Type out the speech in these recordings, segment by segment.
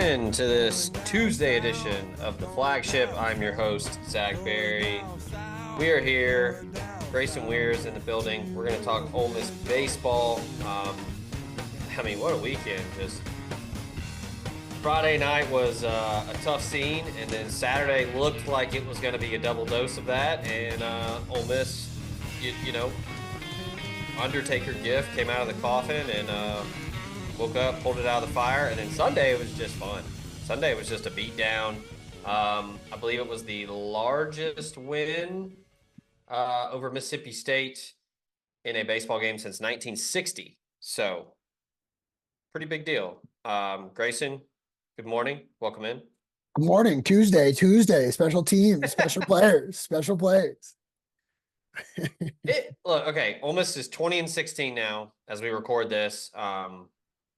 in to this Tuesday edition of the Flagship. I'm your host, Zach Berry. We are here. Grayson Weir is in the building. We're going to talk Ole Miss baseball. What a weekend. Just Friday night was a tough scene, and then Saturday looked like it was going to be a double dose of that. And Ole Miss, Undertaker gift came out of the coffin and woke up, pulled it out of the fire, and then Sunday it was just fun. Sunday was just a beatdown. I believe it was the largest win over Mississippi State in a baseball game since 1960. So, pretty big deal. Grayson, good morning. Welcome in. Good morning. Tuesday, special teams, special players. Look, okay, Ole Miss is 20-16 now as we record this.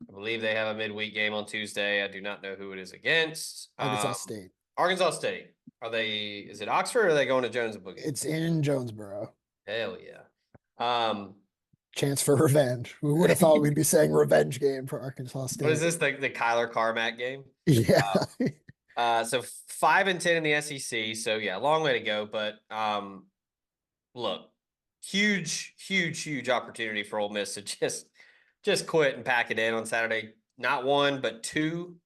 I believe they have a midweek game on Tuesday. I do not know who it is against. Arkansas State. Arkansas State. Is it Oxford or are they going to Jones and Boogie? It's in Jonesboro. Hell yeah. Chance for revenge. We would have thought we'd be saying revenge game for Arkansas State. What is this, the Kyler Carmack game? Yeah. So 5-10 in the SEC. So yeah, long way to go. But look, huge opportunity for Ole Miss to just quit and pack it in on Saturday. Not one, but two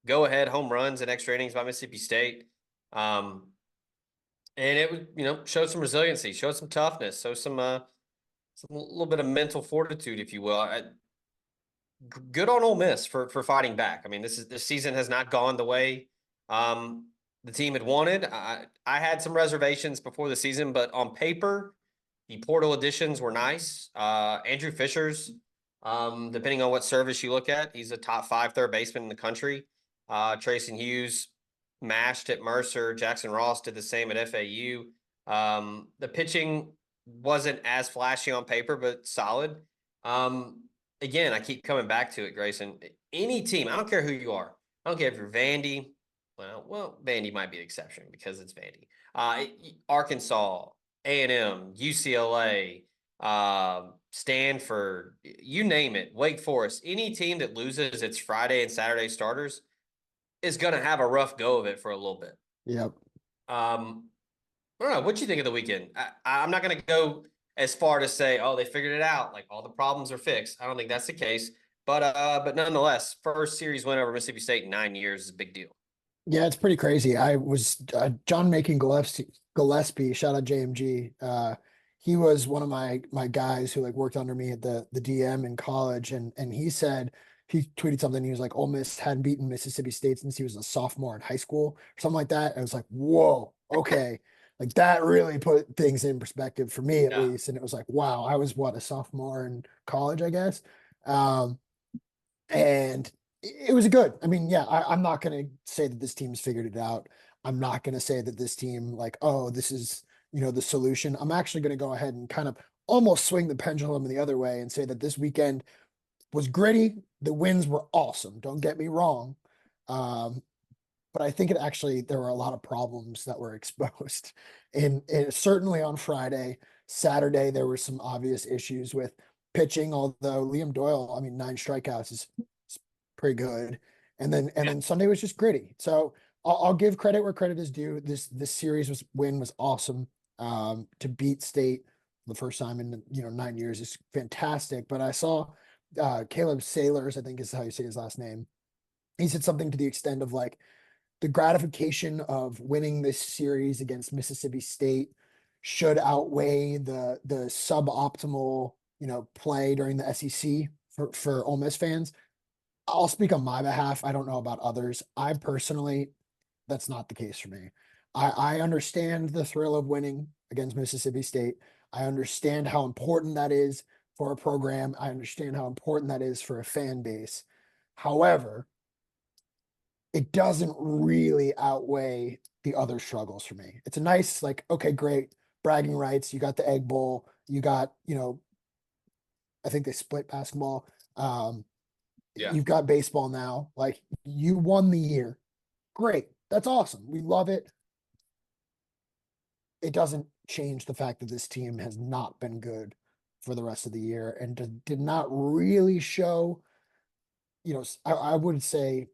go-ahead home runs in extra innings by Mississippi State. And it would, show some resiliency, show some toughness, show some little bit of mental fortitude, if you will. Good on Ole Miss for fighting back. I mean, this season has not gone the way the team had wanted. I had some reservations before the season, but on paper, the portal additions were nice. Andrew Fisher's, depending on what service you look at, he's a top 5 third baseman in the country. Trayson Hughes mashed at Mercer. Jackson Ross did the same at FAU. The pitching wasn't as flashy on paper, but solid. Again, I keep coming back to it, Grayson. Any team, I don't care who you are. I don't care if you're Vandy. Well, Vandy might be an exception because it's Vandy. Arkansas, A&M, UCLA, Stanford, you name it, Wake Forest, any team that loses its Friday and Saturday starters is going to have a rough go of it for a little bit. Yep. I don't know. What you think of the weekend? I'm not going to go as far to say, oh, they figured it out. Like all the problems are fixed. I don't think that's the case. But nonetheless, first series win over Mississippi State in 9 years is a big deal. Yeah, it's pretty crazy. I was John Macon Gillespie, shout out JMG. He was one of my guys who worked under me at the DM in college, and he said he tweeted something. He was like, Ole Miss hadn't beaten Mississippi State since he was a sophomore in high school or something like that. I was like, whoa, okay. That really put things in perspective for me at least. And it was like, wow, I was a sophomore in college, I guess. And it was good. I mean, yeah, I'm not going to say that this team's figured it out. I'm not going to say that this team this is, the solution. I'm actually going to go ahead and kind of almost swing the pendulum in the other way and say that this weekend was gritty. The wins were awesome. Don't get me wrong. But I think there were a lot of problems that were exposed and certainly on Friday. Saturday, there were some obvious issues with pitching, although Liam Doyle, 9 strikeouts is pretty good. And then Sunday was just gritty. So I'll give credit where credit is due. This series win was awesome. To beat State the first time in 9 years is fantastic. But I saw Caleb Sailors, I think is how you say his last name. He said something to the extent of the gratification of winning this series against Mississippi State should outweigh the suboptimal play during the SEC for Ole Miss fans. I'll speak on my behalf. I don't know about others. I personally, that's not the case for me. I understand the thrill of winning against Mississippi State. I understand how important that is for a program. I understand how important that is for a fan base. However, it doesn't really outweigh the other struggles for me. It's a nice, okay, great, bragging rights. You got the Egg Bowl. You got, I think they split basketball. You've got baseball now. You won the year. Great. That's awesome. We love it. It doesn't change the fact that this team has not been good for the rest of the year and did not really show, I would say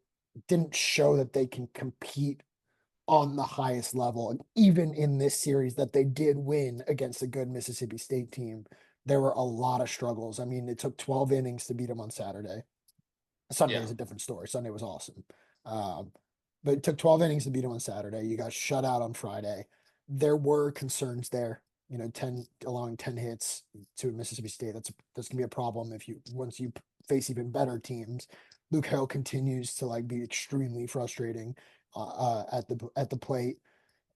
didn't show that they can compete on the highest level. And even in this series that they did win against a good Mississippi State team, there were a lot of struggles. I mean, it took 12 innings to beat them on Saturday. Sunday Yeah. is a different story. Sunday was awesome. Um, but it took 12 innings to beat them on Saturday. You got shut out on Friday. There were concerns there. 10 allowing 10 hits to Mississippi State. That's gonna be a problem if you once you face even better teams. Luke Hale continues to like be extremely frustrating at the plate.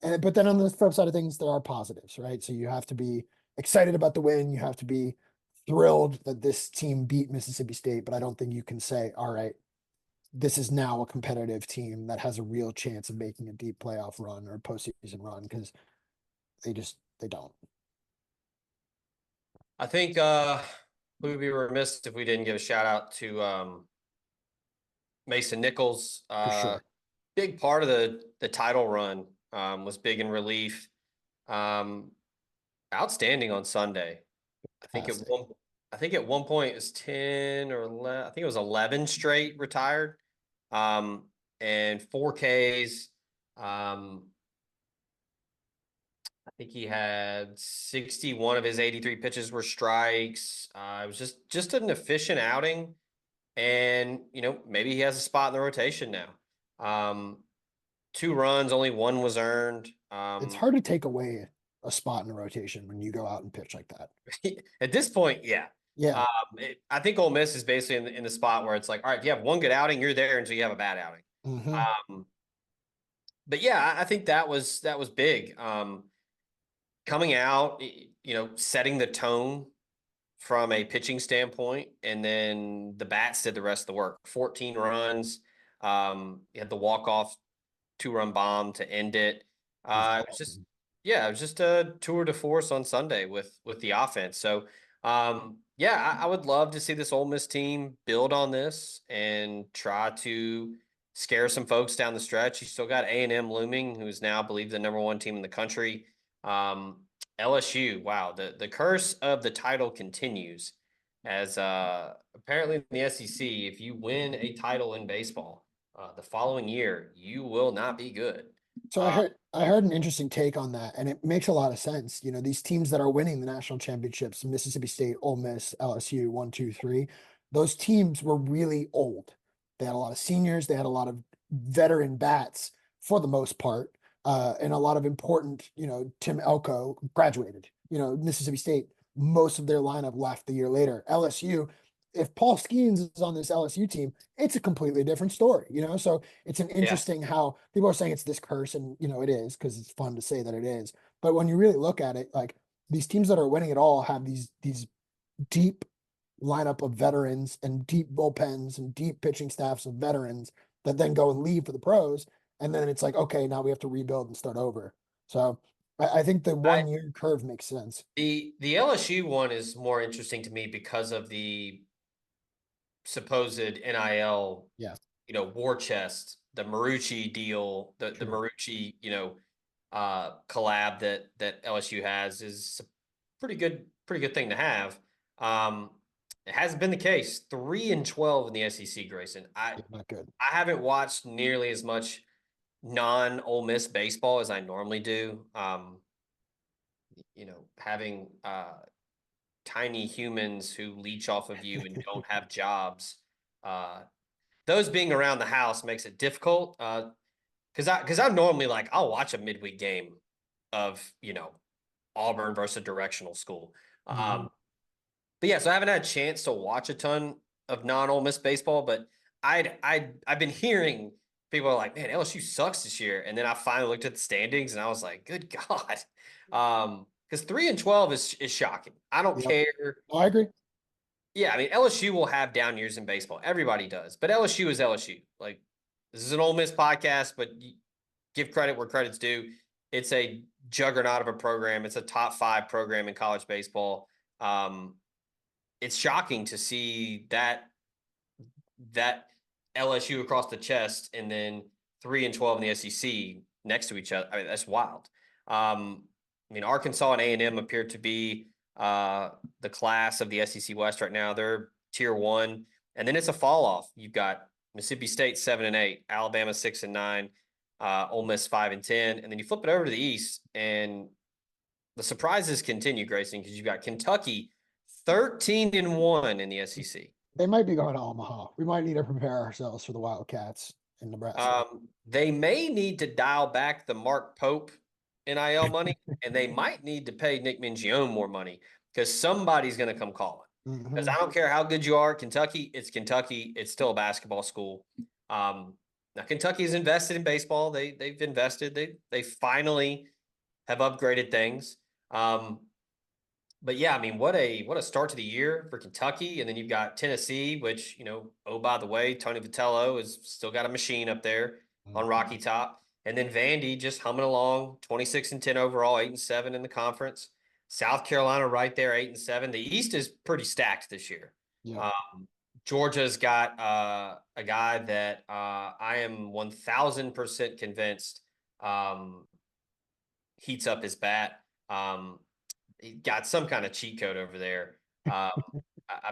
And but then on the flip side of things, there are positives, right? So you have to be excited about the win. You have to be thrilled that this team beat Mississippi State, but I don't think you can say, all right, this is now a competitive team that has a real chance of making a deep playoff run or postseason run because they don't. I think we would be remiss if we didn't give a shout out to Mason Nichols. For sure. Big part of the title run was big in relief. Um, Outstanding on Sunday. I think at Fantastic. one I think at one point it was 10 or 11, I think it was 11 straight retired. Um, and 4Ks. Um, I think he had 61 of his 83 pitches were strikes. It was just an efficient outing. And, maybe he has a spot in the rotation now. Um, 2 runs, only one was earned. It's hard to take away a spot in a rotation when you go out and pitch like that. At this point, yeah. Yeah. I think Ole Miss is basically in the spot where it's like, all right, if you have one good outing, you're there until you have a bad outing. Hmm. Um, but yeah, I think that was big. Coming out, setting the tone from a pitching standpoint, and then the bats did the rest of the work. 14 runs. You had the walk-off 2-run bomb to end it. It was It was just, awesome. yeah, it was just a tour de force on Sunday with the offense. So, yeah, I would love to see this Ole Miss team build on this and try to scare some folks down the stretch. You still got A&M looming, who is now, I believe, the #1 team in the country. Um, LSU, wow, the curse of the title continues as apparently in the SEC, if you win a title in baseball the following year, you will not be good. So I heard an interesting take on that, and it makes a lot of sense. These teams that are winning the national championships, Mississippi State, Ole Miss, LSU, one, two, three, those teams were really old. They had a lot of seniors, they had a lot of veteran bats for the most part, and a lot of important, Tim Elko graduated. Mississippi State, most of their lineup left the year later. LSU, if Paul Skeens is on this LSU team, it's a completely different story. So it's an Yeah, interesting how people are saying it's this curse, and it is because it's fun to say that it is. But when you really look at it, like these teams that are winning it all have these deep lineup of veterans and deep bullpens and deep pitching staffs of veterans that then go and leave for the pros. And then it's like, okay, now we have to rebuild and start over. So I think the I 1 year curve makes sense. the LSU one is more interesting to me because of the supposed NIL, Yeah, war chest, the Marucci deal, the sure. Marucci, collab that LSU has is a pretty good thing to have. Um, it hasn't been the case. 3-12 in the SEC, Grayson. I Yeah, not good. I haven't watched nearly as much non Ole Miss baseball as I normally do. Having tiny humans who leech off of you and don't have jobs. Uh, those being around the house makes it difficult. Because I'm normally like I'll watch a midweek game of Auburn versus a directional school. Mhm. But yeah, so I haven't had a chance to watch a ton of non Ole Miss baseball, but I've been hearing people are like, man, LSU sucks this year, and then I finally looked at the standings and I was like, good God, because 3-12 is shocking. I don't Yep. care. Oh, I agree. Yeah, I mean LSU will have down years in baseball. Everybody does, but LSU is LSU. Like this is an Ole Miss podcast, but give credit where credit's due. It's a juggernaut of a program. It's a top 5 program in college baseball. Um, it's shocking to see that LSU across the chest and then 3-12 in the SEC next to each other. I mean, that's wild. I mean, Arkansas and A&M appear to be the class of the SEC West right now. They're tier 1, and then it's a fall off. You've got Mississippi State 7-8, Alabama 6-9, Ole Miss 5-10, and then you flip it over to the East, and the surprises continue, Grayson, because you've got Kentucky 13-1 in the SEC. They might be going to Omaha. We might need to prepare ourselves for the Wildcats in Nebraska. They may need to dial back the Mark Pope NIL money, and they might need to pay Nick Mingione more money because somebody's going to come calling. Because I don't care how good you are, Kentucky, it's Kentucky. It's still a basketball school. Now Kentucky's invested in baseball. They've invested. They finally have upgraded things. But yeah, I mean, what a start to the year for Kentucky. And then you've got Tennessee, which, oh, by the way, Tony Vitello has still got a machine up there on Rocky Top. And then Vandy just humming along, 26-10 overall, 8-7 in the conference. South Carolina right there, 8-7. The East is pretty stacked this year. Yeah. Georgia's got a guy that I am 1000% convinced heats up his bat. He got some kind of cheat code over there. I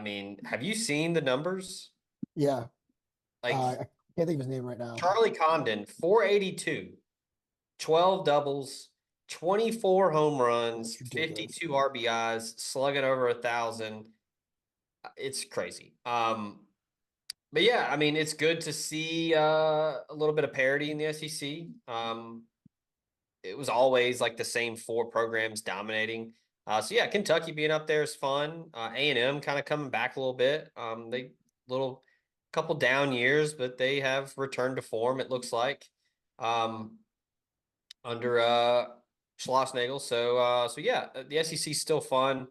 mean, have you seen the numbers? Yeah. Like, I can't think of his name right now. Charlie Condon, 482, 12 doubles, 24 home runs, 52 RBIs, slugging over 1,000. It's crazy. But yeah, I mean, it's good to see a little bit of parity in the SEC. It was always like the same four programs dominating. So yeah, Kentucky being up there is fun. A&M kind of coming back a little bit. They little couple down years, but they have returned to form. It looks like under Schlossnagle. So yeah, the SEC is still fun.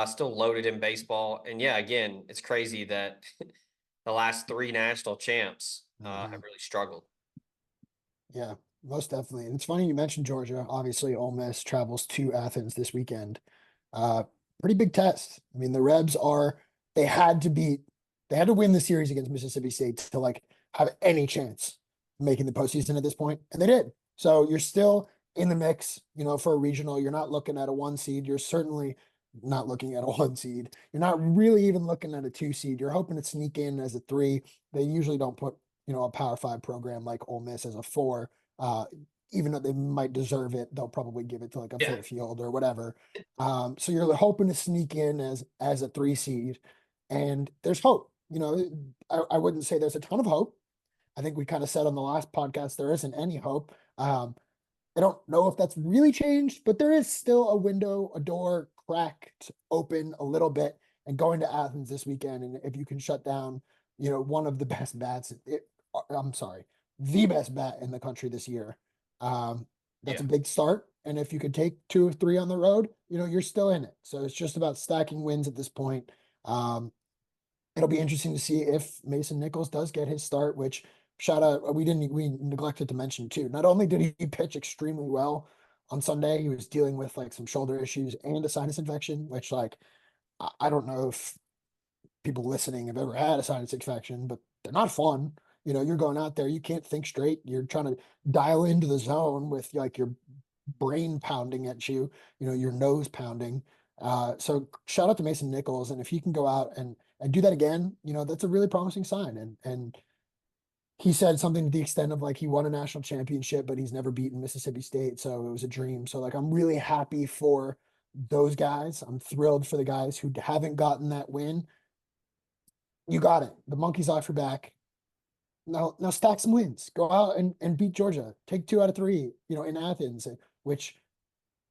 Still loaded in baseball. And yeah, again, it's crazy that the last three national champs have really struggled. Yeah, most definitely. And it's funny you mentioned Georgia. Obviously, Ole Miss travels to Athens this weekend. Pretty big test. I mean, the Rebs they had to win the series against Mississippi State to like have any chance making the postseason at this point, and they did. So you're still in the mix, for a regional. You're not looking at a 1 seed. You're certainly not looking at a 1 seed. You're not really even looking at a 2 seed. You're hoping to sneak in as a 3. They usually don't put, a Power 5 program like Ole Miss as a 4. Even though they might deserve it, they'll probably give it to like a Fairfield or whatever. So you're hoping to sneak in as a 3 seed, and there's hope. I wouldn't say there's a ton of hope. I think we kind of said on the last podcast there isn't any hope. I don't know if that's really changed, but there is still a window, a door cracked open a little bit, and going to Athens this weekend. And if you can shut down, one of the best bats, I'm sorry, the best bat in the country this year. That's a big start. And if you could take 2 or 3 on the road, you're still in it. So it's just about stacking wins at this point. It'll be interesting to see if Mason Nichols does get his start, which shout out, we neglected to mention too. Not only did he pitch extremely well on Sunday, he was dealing with like some shoulder issues and a sinus infection, which like, I don't know if people listening have ever had a sinus infection, but they're not fun. You're going out there, you can't think straight. You're trying to dial into the zone with like your brain pounding at you, your nose pounding. So shout out to Mason Nichols. And if he can go out and do that again, that's a really promising sign. And he said something to the extent of like he won a national championship, but he's never beaten Mississippi State. So it was a dream. So like, I'm really happy for those guys. I'm thrilled for the guys who haven't gotten that win. You got it. The monkey's off your back. Now stack some wins. Go out and beat Georgia. Take 2 out of 3, in Athens, which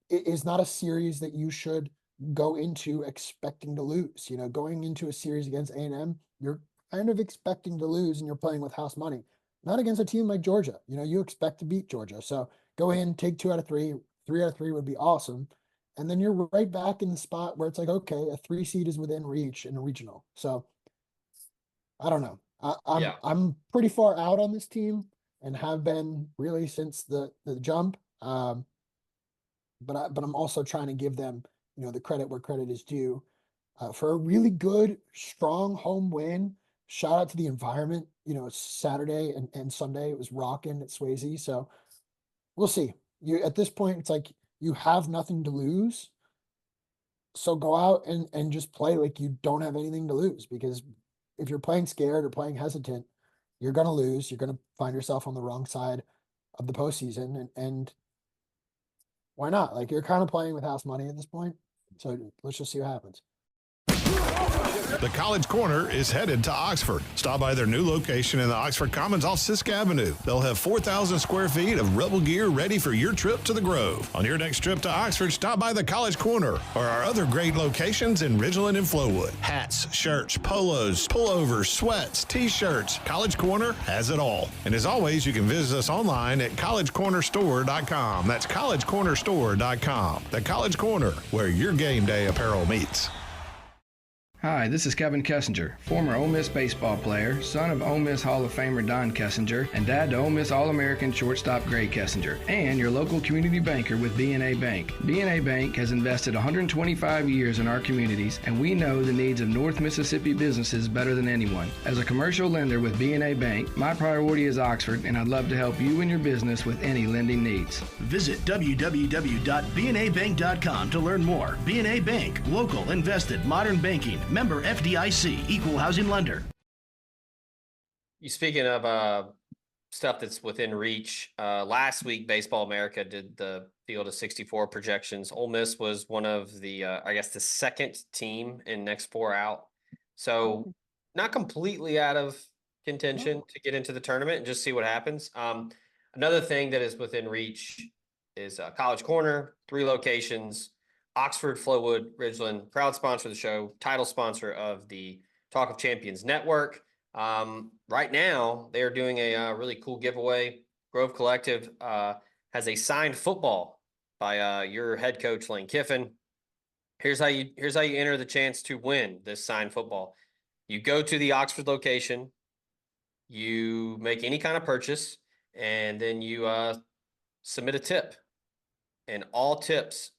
is not a series that you should go into expecting to lose. Going into a series against A&M, you're kind of expecting to lose and you're playing with house money. Not against a team like Georgia. You expect to beat Georgia. So go in, take 2 out of 3. 3 out of 3 would be awesome. And then you're right back in the spot where it's like, okay, a 3 seed is within reach in a regional. So I don't know. I'm pretty far out on this team and have been really since the jump. But I'm also trying to give them, the credit where credit is due, for a really good, strong home win. Shout out to the environment. Saturday and Sunday it was rocking at Swayze. So we'll see. At this point, it's like you have nothing to lose. So go out and just play like you don't have anything to lose, because if you're playing scared or playing hesitant, you're going to lose. You're going to find yourself on the wrong side of the postseason. And why not? Like, you're kind of playing with house money at this point. So let's just see what happens. The College Corner is headed to Oxford. Stop by their new location in the Oxford Commons off Sisk Avenue. They'll have 4,000 square feet of Rebel gear ready for your trip to the Grove. On your next trip to Oxford, stop by the College Corner or our other great locations in Ridgeland and Flowood. Hats, shirts, polos, pullovers, sweats, t-shirts. College Corner has it all. And as always, you can visit us online at collegecornerstore.com. That's collegecornerstore.com. The College Corner, where your game day apparel meets. Hi, this is Kevin Kessinger, former Ole Miss baseball player, son of Ole Miss Hall of Famer Don Kessinger, and dad to Ole Miss All-American shortstop Gray Kessinger, and your local community banker with B&A Bank. B&A Bank has invested 125 years in our communities, and we know the needs of North Mississippi businesses better than anyone. As a commercial lender with B&A Bank, my priority is Oxford, and I'd love to help you and your business with any lending needs. Visit www.bnabank.com to learn more. B&A Bank, local, invested, modern banking. Member FDIC, equal housing lender. You speaking of stuff that's within reach, last week Baseball America did the field of 64 projections. Ole Miss was one of the I guess the second team in next four out. So not completely out of contention to get into the tournament and just see what happens. Another thing that is within reach is College Corner, 3 locations. Oxford, Flowood, Ridgeland, proud sponsor of the show, title sponsor of the Talk of Champions Network. Right now, they are doing a really cool giveaway. Grove Collective has a signed football by your head coach, Lane Kiffin. Here's how you enter the chance to win this signed football. You go to the Oxford location, you make any kind of purchase, and then you submit a tip. And all tips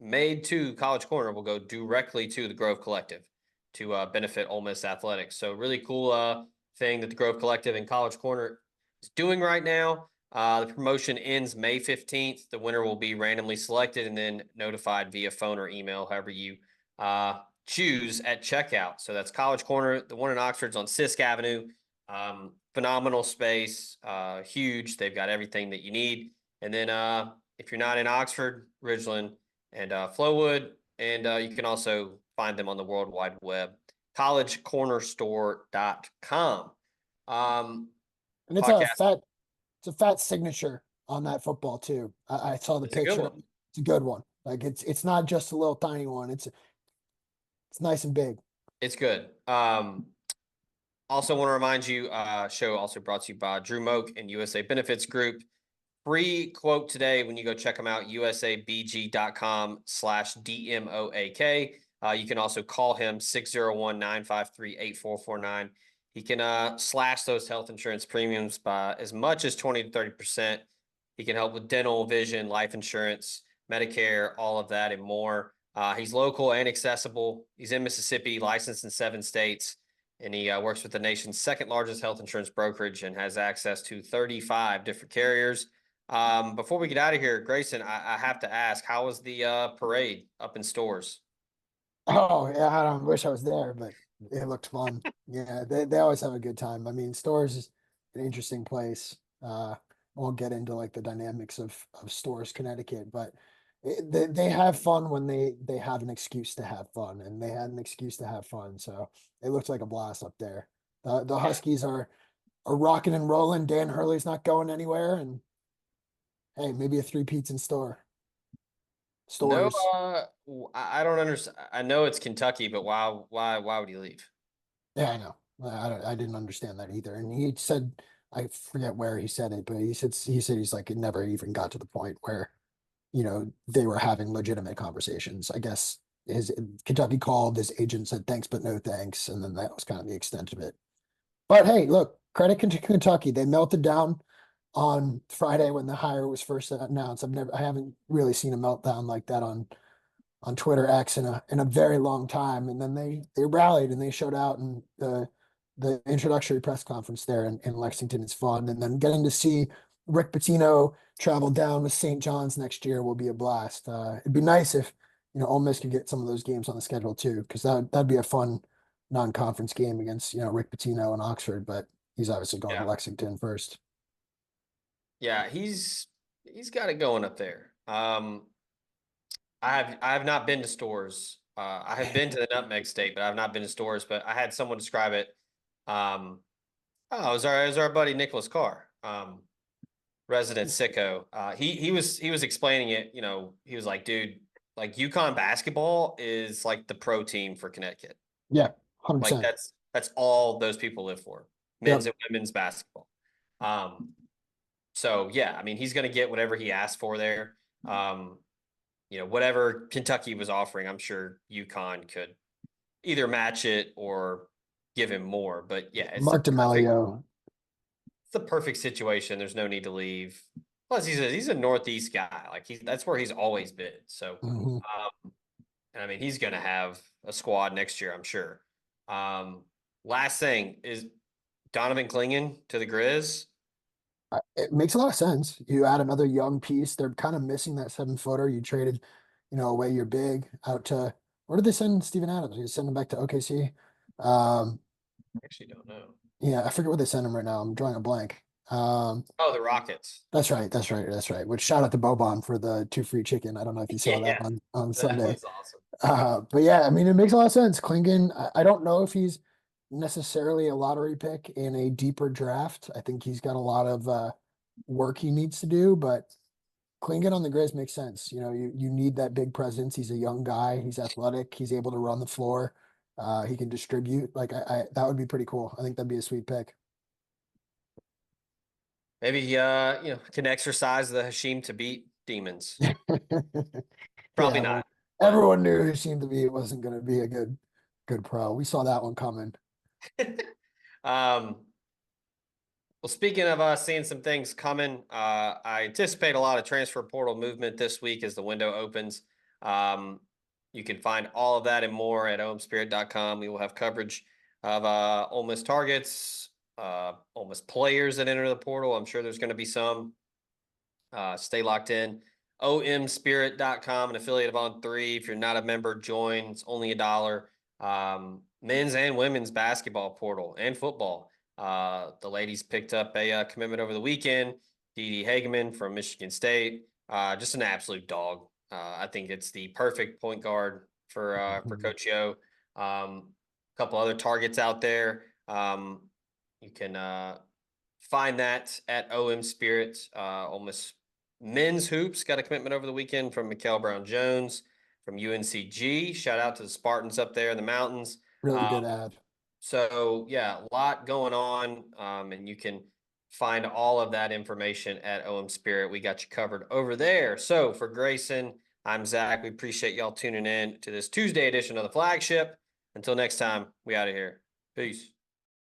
made to College Corner will go directly to the Grove Collective to benefit Ole Miss athletics. So really cool thing that the Grove Collective and College Corner is doing right now. The promotion ends May 15th. The winner will be randomly selected and then notified via phone or email, however you choose at checkout. So that's College Corner. The one in Oxford's on Sisk Avenue. Phenomenal space, huge. They've got everything that you need. And then if you're not in Oxford, Ridgeland, and Flowood, and you can also find them on the World Wide Web, collegecornerstore.com. And it's a fat signature on that football too. I saw the picture. It's a good one. Like it's not just a little tiny one. It's nice and big. It's good. Also want to remind you, show also brought to you by Drew Moak and USA Benefits Group. Free quote today when you go check them out, usabg.com/DMOAK. You can also call him 601-953-8449. He can slash those health insurance premiums by as much as 20 to 30%. He can help with dental, vision, life insurance, Medicare, all of that and more. He's local and accessible. He's in Mississippi, licensed in 7 states, and he works with the nation's second largest health insurance brokerage and has access to 35 different carriers. Before we get out of here, Grayson, I have to ask, how was the parade up in Stores? Oh yeah, I wish I was there, but it looked fun. Yeah, they always have a good time. I mean, Stores is an interesting place. I won't get into like the dynamics of Stores, Connecticut, but they have fun when they have an excuse to have fun, and they had an excuse to have fun. So it looked like a blast up there. The Huskies are rocking and rolling. Dan Hurley's not going anywhere, and hey, maybe a 3-peats in Stores. No, I don't understand. I know it's Kentucky, but why would he leave? Yeah, I know. I didn't understand that either. And he said, I forget where he said it, but he said he's like, it never even got to the point where, they were having legitimate conversations. I guess Kentucky called, his agent said thanks, but no thanks. And then that was kind of the extent of it. But hey, look, credit to Kentucky. They melted down on Friday when the hire was first announced. I haven't really seen a meltdown like that on Twitter X in a very long time. And then they rallied and they showed out, and the introductory press conference there in Lexington is fun. And then getting to see Rick Pitino travel down with St. John's next year will be a blast. It'd be nice if Ole Miss could get some of those games on the schedule too, because that'd be a fun non-conference game against Rick Pitino and Oxford. But He's obviously going Yeah. to Lexington first. Yeah, he's got it going up there. I have not been to stores. I have been to the Nutmeg State, but I've not been to stores. But I had someone describe it. Oh, it was our buddy Nicholas Carr, resident sicko. He was explaining it. You know, he was like, dude, like UConn basketball is like the pro team for Connecticut. Yeah, Like 100%. that's all those people live for, men's and women's basketball. So yeah, I mean, he's going to get whatever he asked for there. You know, whatever Kentucky was offering, I'm sure UConn could either match it or give him more. But yeah, Mark D'Amelio. it's the perfect situation. There's no need to leave. Plus, he's a Northeast guy. Like that's where he's always been. So, Mhm. and I mean, he's going to have a squad next year, I'm sure. Last thing is Donovan Clingan to the Grizz. It makes a lot of sense. You add another young piece. They're kind of missing that 7-footer. You traded, away your big out to where did they send Steven Adams? You send him back to OKC. I actually don't know. Yeah, I forget where they send him right now. I'm drawing a blank. Oh, the Rockets. That's right. That's right. That's right. Which shout out to Boban for the 2 free chicken. I don't know if you saw that Yeah, on that Sunday. was awesome. But yeah, I mean, it makes a lot of sense. Klingon, I don't know if he's necessarily a lottery pick in a deeper draft. I think he's got a lot of work he needs to do, but Klingon on the Grizz makes sense. You need that big presence. He's a young guy. He's athletic. He's able to run the floor. He can distribute. Like I that would be pretty cool. I think that'd be a sweet pick. Maybe can exercise the Hashim to beat demons. Probably Yeah, not. everyone knew he seemed to be it wasn't going to be a good pro. We saw that one coming. Well, speaking of seeing some things coming, I anticipate a lot of transfer portal movement this week as the window opens. You can find all of that and more at omspirit.com. We will have coverage of Ole Miss targets, Ole Miss players that enter the portal. I'm sure there's going to be some. Stay locked in. omspirit.com, an affiliate of On3. If you're not a member, join. It's only $1. Men's and women's basketball portal and football. The ladies picked up a commitment over the weekend. Dee Dee Hageman from Michigan State. Just an absolute dog. I think it's the perfect point guard for Coach Yo. A couple other targets out there. You can find that at OM Spirit. Ole Miss men's hoops got a commitment over the weekend from Mikael Brown-Jones from UNCG. Shout out to the Spartans up there in the mountains. Really good ad. So yeah, a lot going on, and you can find all of that information at OM Spirit. We got you covered over there. So for Grayson, I'm Zach. We appreciate y'all tuning in to this Tuesday edition of the Flagship. Until next time, we out of here. Peace.